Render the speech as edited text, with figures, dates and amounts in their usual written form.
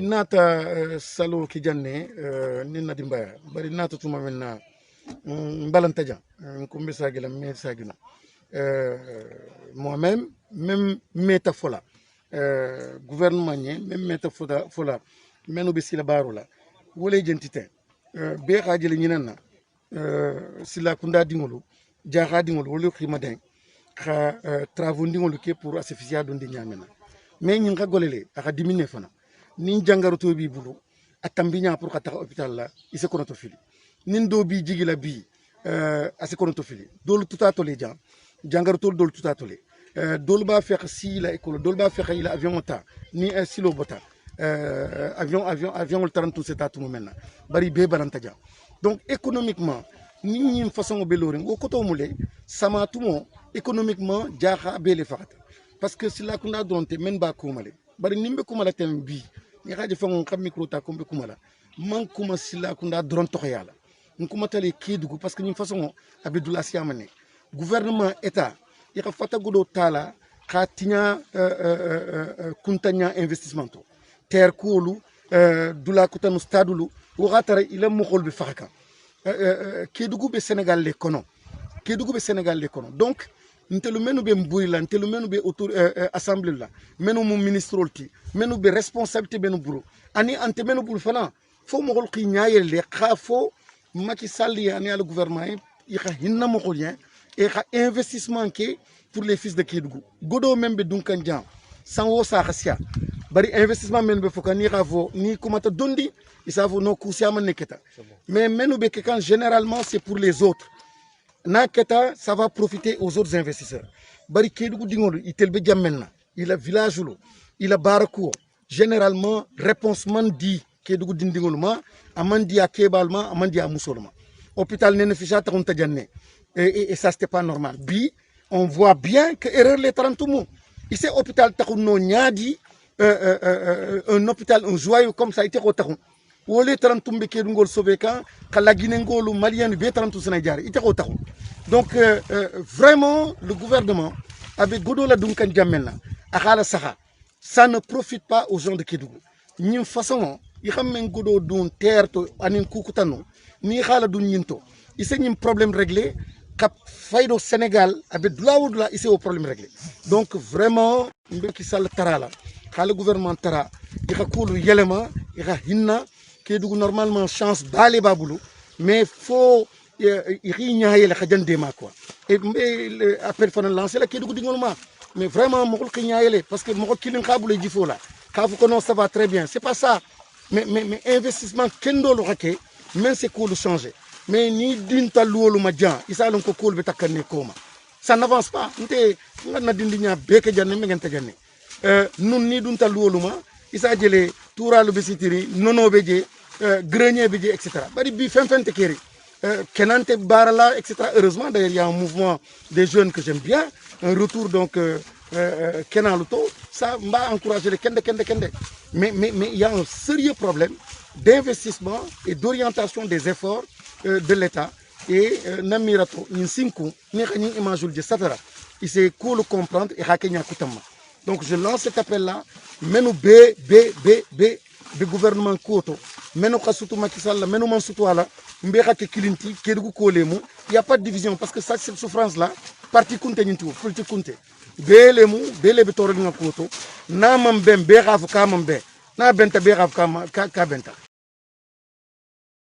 nata salo ki janne ni na dimbaya bari nata tuma menna mbalanta jan ko mbe sagila me sagina moi-même meta fola gouvernement nye même meta fola menu be sila barola wole jentite be xajele ñinana sila kunda dingolu jaxa dingolu wolu xima den xa travaux dingolu ke pour asefisia don di ñamena mais ñin xa golele axa dimine fana nin jangaroto bi bulu atambinya pour ka taxa hôpital la ise kono to fili nin do bi jigila bi ase kono to fili dolu tuta to le jan jangaroto dolu tuta to le dolu ba fex si la école dolu ba fex ila avion ta ni silo bota avion le tarantu c'est tout maintenant bari be balanta jan donc économiquement ni ñi façon be lorin wo koto mule sama tumo économiquement jaxa be le fakata parce que sila kuna donte men ba kumale bari nimbe kumala tem bi ni xaje fango xam micro ta ko be kumala man kuma sila kuna dron to yala nkuma tale kidugu parce que ñi façon abdullah siamane gouvernement état il ka fata godo tala ka tinya kuntanya investissement to terre kolu dula kutanu stadulu wakatara ila mokhol be fakaka kidugu be Sénégal le kono kidugu be Sénégal le kono donc ntelu menu be mburi la ntelu menu be autour assemblée la menu mu ministre ti menu be responsabilité benu bulu ani ante menu bulu fana fo mo xol ki ñaayel le xa fo Macky Sall ya ani al gouvernement yi xa hinna mo xolien et xa investissement ke pour les fils de Kédougou godo membe dunkan jam sanwo sa xasia bari investissement men be foka ni ravo ni kumata dondi isavo no kusiama neketa mais menu be ke quand généralement c'est pour les autres naketa ça va profiter aux autres investisseurs bari Kédougou dingolu itelbe jammelna il a village lo il a barakou généralement réponse man di Kédougou dingolu ma amandi a kebalma amandi a musolma hôpital nene fisha ta onta janne et ça c'était pas normal bi on voit bien que erreur les 30 mots ici hôpital taxuno ñaadi un hôpital un joyau comme ça ite ko taxun wole 30 be kedu ngol sauvé kan kala guiné ngolu malien be 30 sene jaar ite ko taxun donc vraiment le gouvernement avec godola dunkan jamelna akhala saha ça ne profite pas aux gens de Kédougou ñim façon yi xam men godo dun terre to anin kukutano ni khala dun ñinto ise ñim problème réglé cap faydo Sénégal avec dulaoudla ici au problème réglé donc vraiment mbeki sal tarala le gouvernement tara ika kulu yelema ika hinna Kédougou normalement chance balé babulu mais faut iri ñaayele xajande ma quoi et appel fana lancer la Kédougou dingolma mais vraiment mo ko ñaayele parce que mo ko kilin xabulé jifo la xafu ko non ça va très bien c'est pas ça mais investissement kendolo xake même c'est cool changer mais ni dinta luolu ma jan isalon ko kolbe takane koma ça n'avance pas nte ngana dindinya beke janne mengente janne nun ni dunta luolu ma isa jele touralu be sitiri nono beje grenier beje etc. bari bi fente keri kenante barala etc. heureusement d'ailleurs il y a un mouvement des jeunes que j'aime bien un retour donc kenaluto ça m'a encouragé le kende mais il y a un sérieux problème d'investissement et d'orientation des efforts de l'État et namirato insinku ni xani imagul de satara il c'est cool comprendre et hakenya kutama donc je lance cet appel là menu be gouvernement koto menu khasutu Macky Sall menu mansutu wala mbe xake kilinti Kédougou kolemu il y a pas de division parce que ça cette souffrance là parti kunte ñintu politique kunte belemu belebe torol nga koto na mam bem be xafu ka mam be na benta be xafu ka benta